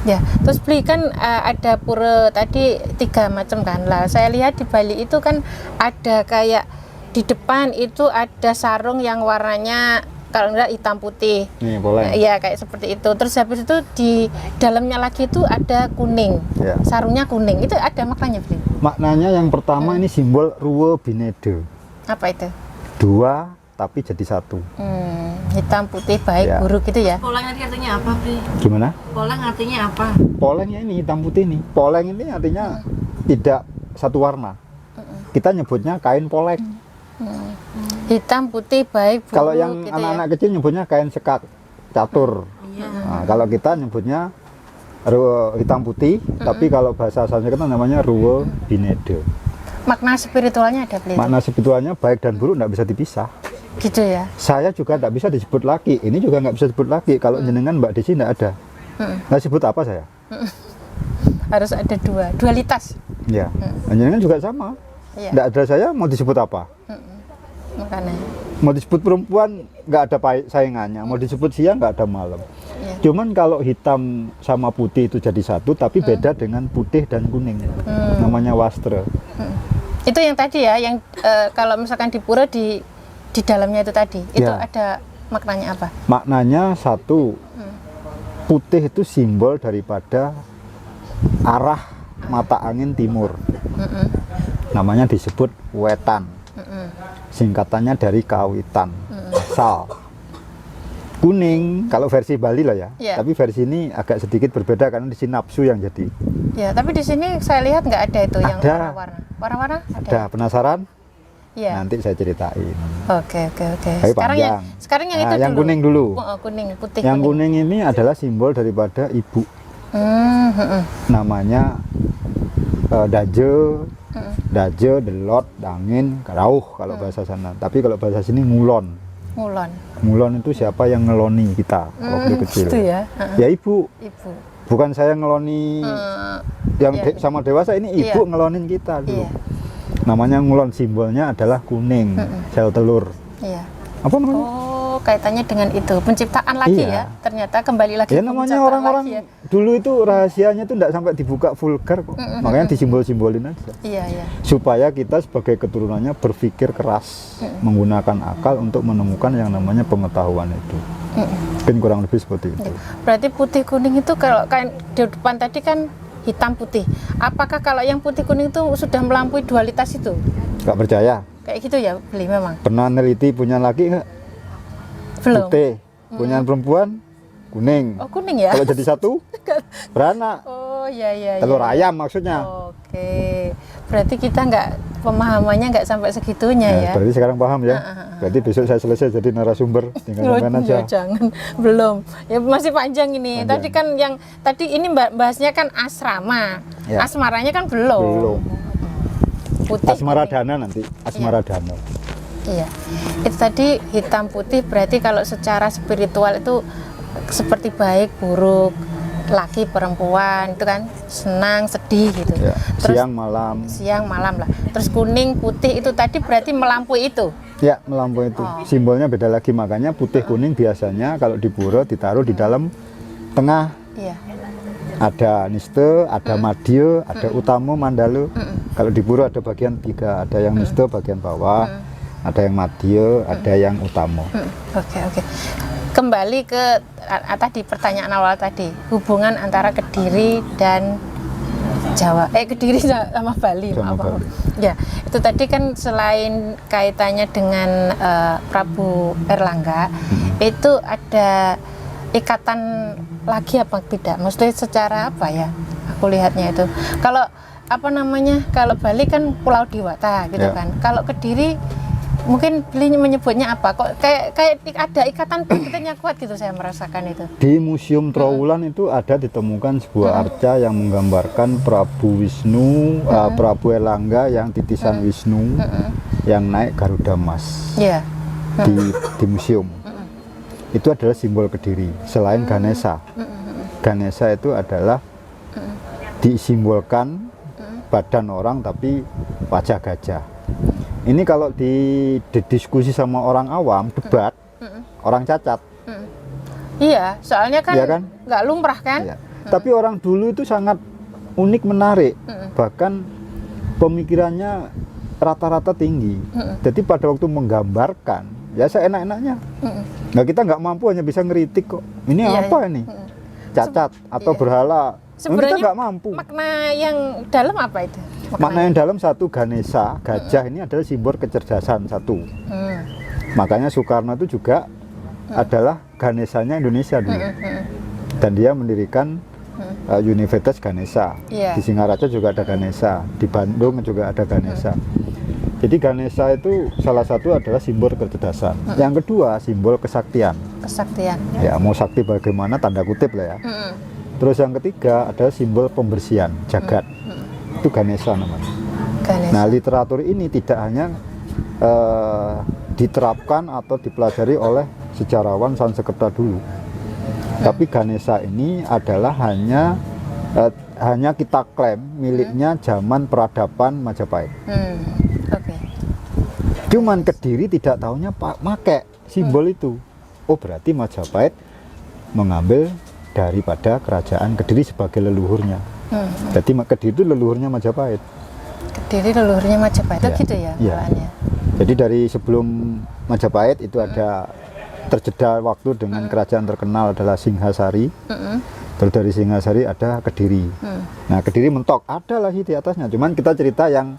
Ya, terus Bli kan ada pura tadi 3 macam kan lah. Saya lihat di Bali itu kan ada kayak di depan itu ada sarung yang warnanya kalau enggak hitam putih. Nih, boleh. Iya, kayak seperti itu. Terus habis itu di dalamnya lagi itu ada kuning. Ya. Sarungnya kuning. Itu ada maknanya, Bli? Maknanya yang pertama ini simbol Ruwe Binede. Apa itu? 2 tapi jadi 1. Hitam putih baik Ya. buruk gitu ya. Poleng tadi artinya apa, Bri? Gimana? Poleng artinya apa? Polengnya ini hitam putih nih. Poleng ini artinya tidak satu warna. Kita nyebutnya kain poleng. Hitam putih baik buruk Kalau yang gitu anak-anak ya. kecil nyebutnya kain sekak catur. Iya. Nah, kalau kita nyebutnya hitam putih, tapi kalau bahasa Sanskerta namanya Ruwe Binede. Makna spiritualnya ada, Bli? Makna spiritualnya baik dan buruk tidak bisa dipisah. Gitu ya. Saya juga tidak bisa disebut laki, ini juga nggak bisa disebut laki. Kalau jenengan Mbak Desi tidak ada. Nggak sebut apa saya? Harus ada dualitas. Ya, jenengan juga sama. Iya. Tidak ada saya mau disebut apa? Makanya. Mau disebut perempuan nggak ada saingannya, mau disebut siang nggak ada malam. Iya. Cuman kalau hitam sama putih itu jadi satu, tapi beda dengan putih dan kuning. Namanya wastra. Itu yang tadi ya, yang kalau misalkan di pura di dalamnya itu tadi, itu Ya. ada maknanya apa? Maknanya satu, putih itu simbol daripada arah mata angin timur. Namanya disebut wetan. Singkatannya dari kawitan, asal. Kuning, kalau versi Bali lah ya, Ya. tapi versi ini agak sedikit berbeda karena di sini nafsu yang jadi. Ya, tapi di sini saya lihat nggak ada itu yang Ada. warna-warna. Warna-warna ada. Ada penasaran? Iya. Nanti saya ceritain. Oke. Tapi Sekarang panjang. yang itu Nah, yang dulu. kuning dulu. Kuning, putih. Yang kuning ini adalah simbol daripada ibu. Namanya daje, delot, dangin, rauh kalau bahasa sana. Tapi kalau bahasa sini ngulon. Ngulon. Ngulon itu siapa yang ngeloni kita waktu kecil. Gitu ya. Ya ibu. Ibu. Bukan saya ngeloni yang iya. sama dewasa, ini ibu Iya. ngelonin kita dulu. Iya. Namanya ngulon, simbolnya adalah kuning, sel telur. Iya. Apa namanya? Oh, kaitannya dengan itu penciptaan lagi Iya. ya. Ternyata kembali lagi. Ya ke namanya penciptaan orang-orang lagi ya. dulu itu rahasianya itu tidak sampai dibuka vulgar kok. Makanya disimbol-simbolin aja. Iya. Supaya kita sebagai keturunannya berpikir keras, menggunakan akal untuk menemukan yang namanya pengetahuan itu. Mungkin kurang lebih seperti itu. Berarti putih kuning itu kalau kan di depan tadi kan hitam putih. Apakah kalau yang putih kuning itu sudah melampaui dualitas itu? Gak percaya? Kayak gitu ya, Beli memang. Pernah neliti punya laki nggak? Belum. Putih. Punya perempuan kuning. Oh, kuning ya? Kalau jadi satu beranak. Oh, iya. Telur ayam maksudnya. Oke. Berarti kita pemahamannya nggak sampai segitunya ya. Berarti sekarang paham ya. Berarti besok saya selesai jadi narasumber, tinggal main aja. Ya, jangan, belum. Ya masih panjang ini. Panjang. Tadi kan tadi ini bahasnya kan asrama. Ya. Asmaranya kan belum. Belum. Putih. Asmara kuning. dana nanti, asmara dana. Iya. Itu tadi hitam putih berarti kalau secara spiritual itu seperti baik, buruk, laki, perempuan itu kan senang, sedih gitu. Ya. Terus Siang malam. lah. Terus kuning, putih itu tadi berarti melampaui itu. Ya, melampaui itu. Simbolnya beda lagi, makanya putih kuning biasanya kalau di pura ditaruh di dalam tengah. Iya. Ada niste, ada madya, ada utama, mandala. Kalau di pura ada bagian 3, ada yang niste bagian bawah, ada yang madya, ada yang utama. Oke. Kembali ke tadi pertanyaan awal tadi, hubungan antara Kediri dan Jawa, Kediri sama Bali, Sama maaf. Bali. Ya, itu tadi kan selain kaitannya dengan Prabu Erlangga, itu ada ikatan lagi apa tidak? Maksudnya secara apa ya? Aku lihatnya itu. Kalau kalau Bali kan Pulau Dewata gitu Ya. kan. Kalau Kediri mungkin Beli menyebutnya apa? Kok kayak ada ikatan batinnya kuat gitu, saya merasakan itu. Di Museum Trowulan itu ada ditemukan sebuah arca yang menggambarkan Prabu Wisnu, Prabu Erlangga yang titisan Wisnu yang naik Garuda Mas Iya. di museum. Itu adalah simbol Kediri. Selain Ganesha, Ganesha itu adalah disimbolkan badan orang tapi wajah gajah. Ini kalau didiskusi sama orang awam, debat, orang cacat. Iya, soalnya kan Iya kan? nggak lumrah kan? Ya. Tapi orang dulu itu sangat unik, menarik. Bahkan pemikirannya rata-rata tinggi. Jadi pada waktu menggambarkan, ya seenak-enaknya. Nah, kita nggak mampu, hanya bisa ngeritik kok. Ini Iya, apa iya. ini? Cacat atau Iya. berhala. Nah, kita Sebenarnya nggak mampu. makna yang dalam apa itu? Makna yang dalam satu, Ganesha, gajah ini adalah simbol kecerdasan satu. Hmm. Makanya Soekarno itu juga adalah Ganeshanya Indonesia dulu. Dan dia mendirikan Universitas Ganesha. Iya. Di Singaraja juga ada Ganesha, di Bandung juga ada Ganesha. Jadi Ganesha itu salah satu adalah simbol kecerdasan. Yang kedua, simbol kesaktian. Kesaktian. Ya, mau sakti bagaimana, tanda kutip lah ya. Terus yang ketiga adalah simbol pembersihan, jagat. Itu Ganesha namanya. Ganesha. Nah, literatur ini tidak hanya diterapkan atau dipelajari oleh sejarawan Sanskerta dulu. Tapi Ganesha ini adalah hanya kita klaim miliknya zaman peradaban Majapahit. Oke. Cuman Kediri tidak tahunya pakai simbol itu. Oh, berarti Majapahit mengambil daripada kerajaan Kediri sebagai leluhurnya. Jadi Kediri itu leluhurnya Majapahit. Kediri leluhurnya Majapahit itu Ya. gitu ya, Ya. bahannya. Jadi dari sebelum Majapahit itu ada terjeda waktu dengan kerajaan terkenal adalah Singhasari. Terus dari Singhasari ada Kediri. Nah, Kediri mentok, ada lagi di atasnya. Cuman kita cerita yang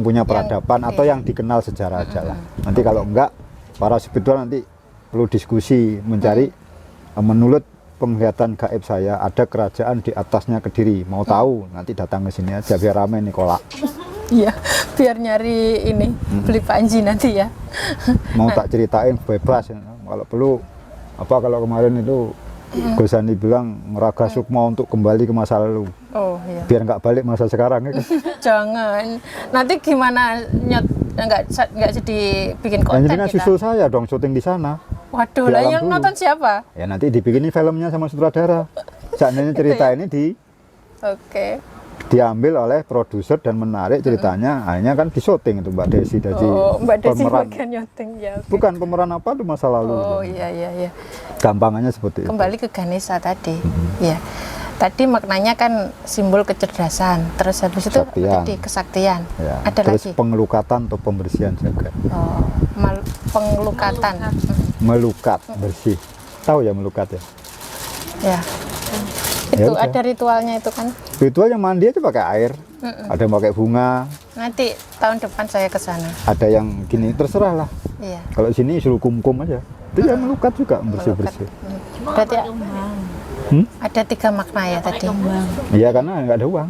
punya peradaban atau yang dikenal sejarah aja lah. Nanti kalau enggak, para spiritual nanti perlu diskusi mencari menurut penglihatan gaib saya ada kerajaan di atasnya Kediri. Mau tahu nanti datang ke sini aja biar rame nih kolak. Iya, biar nyari ini beli panji nanti ya. Mau tak ceritain bebas. Kalau perlu kalau kemarin itu Gosani bilang Raga Sukma untuk kembali ke masa lalu. Oh iya. Biar nggak balik masa sekarang ya kan. Jangan. Nanti gimana nggak jadi bikin konten Jadi kan kita. susul saya dong syuting di sana. Waduh, Di lah alam yang dulu. nonton siapa? Ya nanti dibikinin filmnya sama sutradara. Seandainya cerita ini Oke. diambil oleh produser dan menarik ceritanya, akhirnya kan disyuting itu Mbak Desi dari Oh, Mbak Desi pemeran. bagian nyuting ya. Oke. Bukan pemeran apa tuh masa lalu. Oh iya iya iya. Gampangannya seperti itu. Kembali ke Ganesha tadi. Ya. Tadi maknanya kan simbol kecerdasan. Terus habis itu Kesaktian. tadi kesaktian. Ya. Ada Terus lagi. pengelukatan atau pembersihan juga. Oh, pengelukatan. Melukat, bersih. Tahu ya melukat ya? Ya. Ya Itu udah. ada ritualnya itu kan. Ritual yang mandi aja pakai air. Ada yang pakai bunga, Nanti tahun depan saya ke sana. ada yang gini, terserah lah. Iya. Kalau sini suruh kumkum aja. Itu ya melukat juga, bersih-bersih. Berarti Hmm? ada 3 makna ya tadi. Iya, karena nggak ada uang.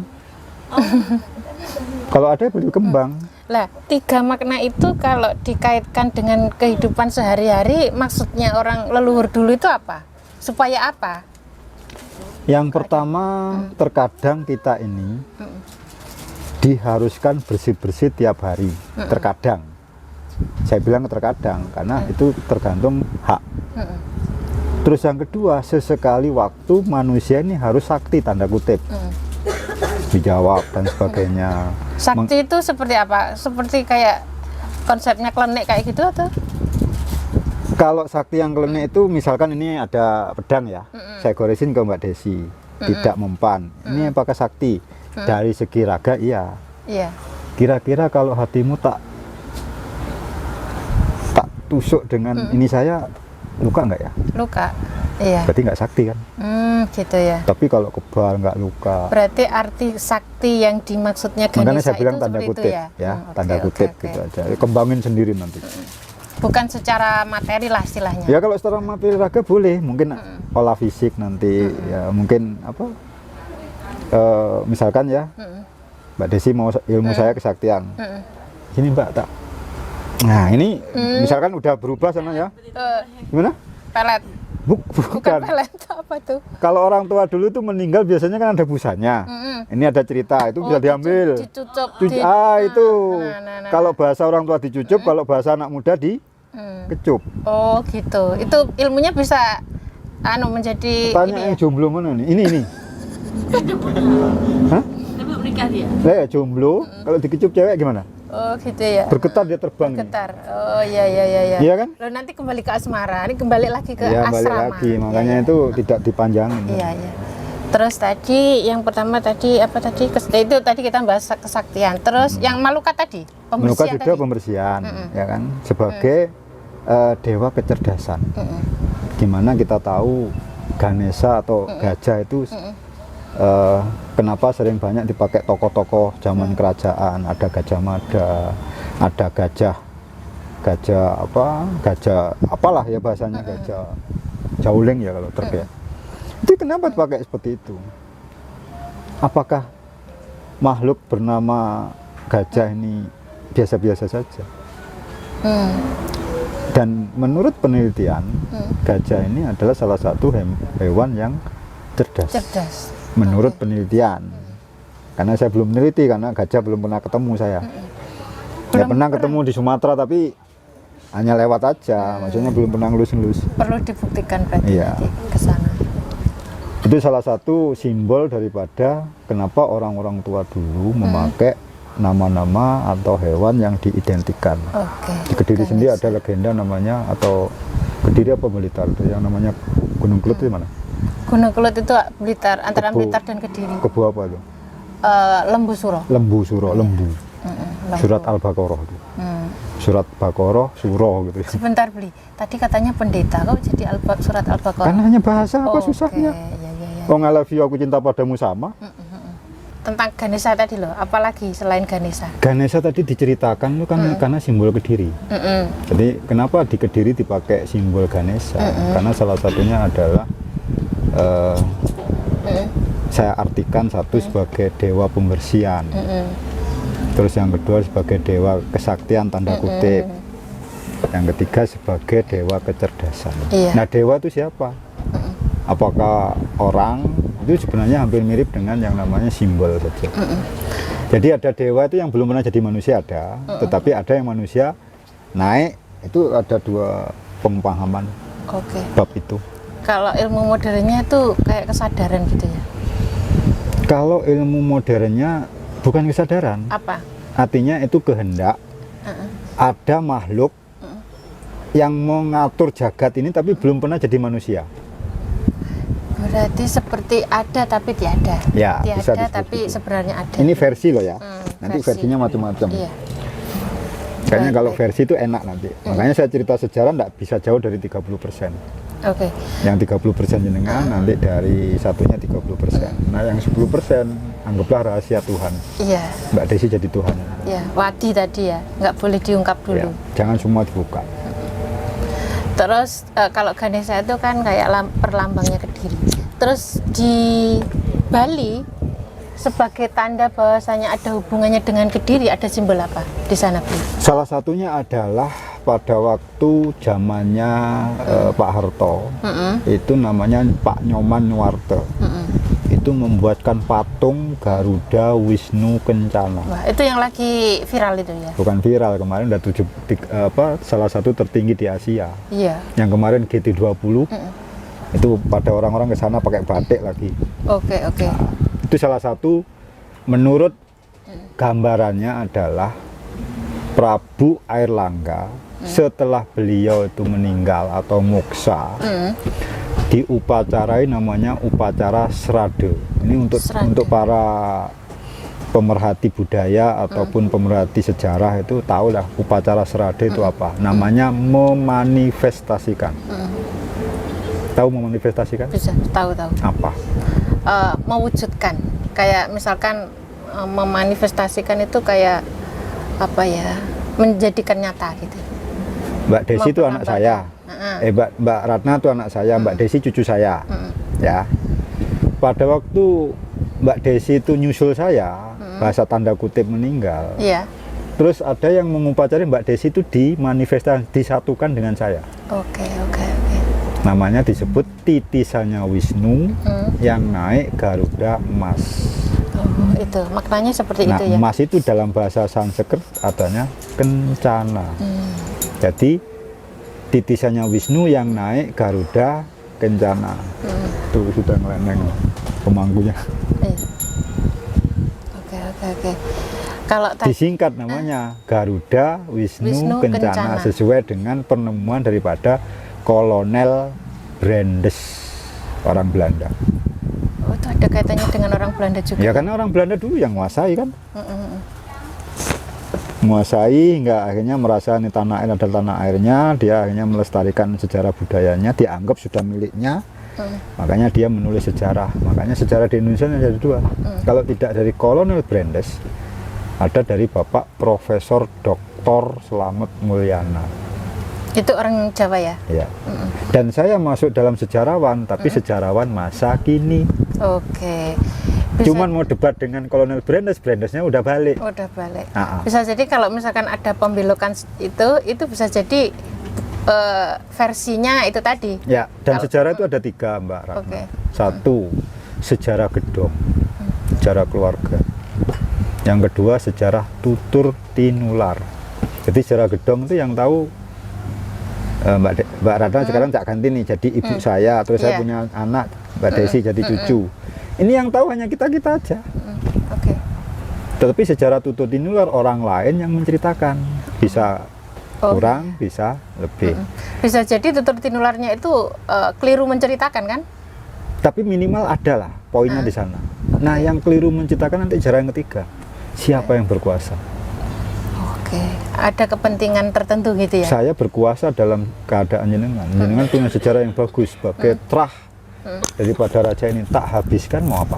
Kalau ada beli kembang. Lah, 3 makna itu kalau dikaitkan dengan kehidupan sehari-hari, maksudnya orang leluhur dulu itu apa? Supaya apa? Yang pertama, terkadang kita ini diharuskan bersih-bersih tiap hari. Terkadang. Saya bilang terkadang, karena itu tergantung hak. Terus yang kedua, sesekali waktu manusia ini harus sakti, tanda kutip. Dijawab dan sebagainya. Sakti itu seperti apa? Seperti kayak konsepnya klenik kayak gitu atau? Kalau sakti yang klinik itu misalkan ini ada pedang ya, saya goresin ke Mbak Desi, tidak mempan. Ini apakah sakti? Dari segi raga iya. Iya. Kira-kira kalau hatimu tak tusuk dengan ini saya, luka nggak ya? Luka. Iya. Berarti nggak sakti kan? Gitu ya. Tapi kalau kebal nggak luka. Berarti arti sakti yang dimaksudnya Makanya Ganesha saya bilang itu tanda seperti kutip itu ya. ya, tanda kutip gitu aja. Kembangin sendiri nanti. Bukan secara materi lah istilahnya. Ya kalau secara materi raga boleh, mungkin olah fisik nanti ya mungkin apa? Misalkan ya, Mbak Desi mau ilmu saya kesaktian. Ini Mbak tak. Nah ini misalkan udah berubah sana ya. Gimana? Pelet. Bukan Bukan. pelet apa tuh? Kalau orang tua dulu tuh meninggal biasanya kan ada busanya. Ini ada cerita itu bisa diambil. Dicucup. Itu. Nah. Kalau bahasa orang tua dicucup, kalau bahasa anak muda dikecup. Oh gitu. Itu ilmunya bisa menjadi Tanya ini yang ya. jomblo mana nih? Ini. Hah? Tapi belum nikah dia. Lah jomblo, kalau dikecup cewek gimana? Oh gitu ya. Bergetar dia terbang. nih. Getar. Oh iya. Iya kan? Loh nanti kembali ke asmara. Ini kembali lagi ke Iya, balik asrama. lagi. Makanya Iya, itu tidak dipanjangin. Iya. Terus tadi yang pertama tadi apa tadi? Itu tadi kita bahas kesaktian. Terus yang Maluka tadi, Menuka pembersihan juga tadi. pembersihan, ya kan, sebagai dewa kecerdasan. Gimana kita tahu Ganesha atau gajah itu kenapa sering banyak dipakai tokoh-tokoh zaman kerajaan? Ada Gajah Mada, ada gajah apalah ya bahasanya, gajah jauling ya kalau truk ya. Itu kenapa dipakai seperti itu? Apakah makhluk bernama gajah ini biasa-biasa saja? Dan menurut penelitian, gajah ini adalah salah satu hewan yang cerdas. Menurut penelitian. Karena saya belum meneliti, karena gajah belum pernah ketemu saya. Ya pernah ketemu di Sumatera, tapi hanya lewat aja, maksudnya belum pernah ngelus-ngelus. Perlu dibuktikan berarti Iya. nanti ke sana. Itu salah satu simbol daripada kenapa orang-orang tua dulu memakai nama-nama atau hewan yang diidentikan. Oke. Di Kediri sendiri ada legenda namanya, atau Kediri apa Blitar itu yang namanya Gunung Kelut itu mana? Gunung Kelut itu Blitar, antara Kebu. Blitar dan Kediri. Kebu apa itu? Lembu Suro. Lembu Suro, lembu. Lembu. Surat Al-Baqarah itu. Surat Baqarah, Suro gitu. Sebentar beli. Tadi katanya pendeta, kok jadi surat Al-Baqarah? Kan hanya bahasa apa Oke, susahnya? ya. Oh, I love you, aku cinta padamu sama. Tentang Ganesha tadi loh, apalagi selain Ganesha? Ganesha tadi diceritakan itu kan karena simbol Kediri. Jadi kenapa di Kediri dipakai simbol Ganesha? Karena salah satunya adalah saya artikan satu sebagai dewa pembersihan, terus yang kedua sebagai dewa kesaktian tanda kutip, yang ketiga sebagai dewa kecerdasan. Iya. Nah, dewa itu siapa? Apakah orang? Itu sebenarnya hampir mirip dengan yang namanya simbol saja. Jadi ada dewa itu yang belum pernah jadi manusia ada, tetapi ada yang manusia naik. Itu ada dua pemahaman Oke. bab itu. Kalau ilmu modernnya itu kayak kesadaran gitu ya? Kalau ilmu modernnya bukan kesadaran, Apa? artinya itu kehendak. Ada makhluk yang mau ngatur jagat ini tapi belum pernah jadi manusia. Berarti seperti ada tapi tiada. Ya, bisa Tiada disebut tapi gitu. sebenarnya ada. Ini versi loh ya. Nanti versi. versinya macam-macam. Iya. Kayaknya Baik, kalau baik. versi itu enak nanti. Makanya saya cerita sejarah enggak bisa jauh dari 30%. Oke. Yang 30% jenengan, nanti dari satunya 30%. Nah, yang 10% anggaplah rahasia Tuhan. Iya. Mbak Desi jadi Tuhan. Ya, wadi tadi ya, nggak boleh diungkap Ya, dulu. jangan semua dibuka. Terus kalau Ganesha itu kan kayak perlambangnya Kediri. Terus di Bali sebagai tanda bahwasanya ada hubungannya dengan Kediri, ada simbol apa di sana, Bu? Salah satunya adalah pada waktu zamannya Pak Harto, itu namanya Pak Nyoman Nuarte. Itu membuatkan patung Garuda Wisnu Kencana. Wah, itu yang lagi viral itu ya? Bukan viral, kemarin udah salah satu tertinggi di Asia. Iya. Yang kemarin GT20 itu pada orang-orang ke sana pakai batik lagi. Oke. Itu salah satu, menurut gambarannya adalah Prabu Airlangga setelah beliau itu meninggal atau moksa, diupacarai namanya upacara Srade. Ini Srade. untuk para pemerhati budaya ataupun pemerhati sejarah itu tahulah upacara Srade itu apa. Namanya memanifestasikan. Tahu memanifestasikan? Bisa tahu. Apa? Mewujudkan, kayak misalkan memanifestasikan itu kayak apa ya, menjadikan nyata gitu. Mbak Desi itu anak saya. Mbak Ratna itu anak saya, Mbak Desi cucu saya. Ya. Pada waktu Mbak Desi itu nyusul saya, bahasa tanda kutip meninggal. Iya. Terus ada yang mengupacari Mbak Desi itu dimanifestasi, disatukan dengan saya. Oke. Namanya disebut titisannya Wisnu yang naik Garuda emas. Oh, itu maknanya seperti Nah, itu ya. emas itu dalam bahasa Sanskrit adanya kencana. Jadi titisannya Wisnu yang naik Garuda Kencana. Itu sudah ngeleneng pemangkunya. Oke. Kalau tadi Disingkat namanya Garuda Wisnu Kencana. Kencana, sesuai dengan penemuan daripada Kolonel Brandes, orang Belanda. Oh, itu ada kaitannya dengan orang Belanda juga. Ya karena orang Belanda dulu yang menguasai kan. Mm-mm. Menguasai hingga akhirnya merasa ini tanah air adalah tanah airnya, dia akhirnya melestarikan sejarah budayanya, dianggap sudah miliknya. Makanya dia menulis sejarah. Makanya sejarah di Indonesia ada dua. Kalau tidak dari Kolonel Brandes, ada dari Bapak Profesor Dr. Slamet Mulyana. Itu orang Jawa ya? Ya. Dan saya masuk dalam sejarawan, tapi sejarawan masa kini. Oke. Bisa- Cuman mau debat dengan Kolonel Brandes, Brandesnya udah balik. udah balik. Ah, ah. Bisa jadi kalau misalkan ada pembelokan itu bisa jadi versinya itu tadi. Ya, dan Kalau- sejarah itu ada tiga, Mbak Ratna. Oke. Satu, sejarah gedong, sejarah keluarga. Yang kedua, sejarah tutur tinular. Jadi sejarah gedong itu yang tahu Mbak Ratna sekarang tak ganti nih, jadi ibu saya, terus saya Iya. punya anak, Mbak Desi jadi cucu. Ini yang tahu hanya kita-kita aja. Oke. Tetapi sejarah tutur tinular orang lain yang menceritakan. Bisa Oh. kurang, bisa lebih. Bisa jadi tutur tinularnya itu keliru menceritakan kan? Tapi minimal ada lah poinnya di sana. Nah, yang keliru menceritakan nanti sejarah yang ketiga. Siapa yang berkuasa? Oke. Ada kepentingan tertentu gitu ya? Saya berkuasa dalam keadaan jenengan. Jenengan punya sejarah yang bagus sebagai trah daripada raja ini, tak habiskan mau apa?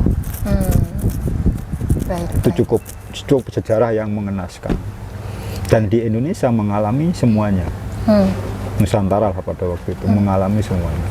Baik. Itu cukup sejarah yang mengenaskan. Dan di Indonesia mengalami semuanya. Nusantara lah pada waktu itu mengalami semuanya.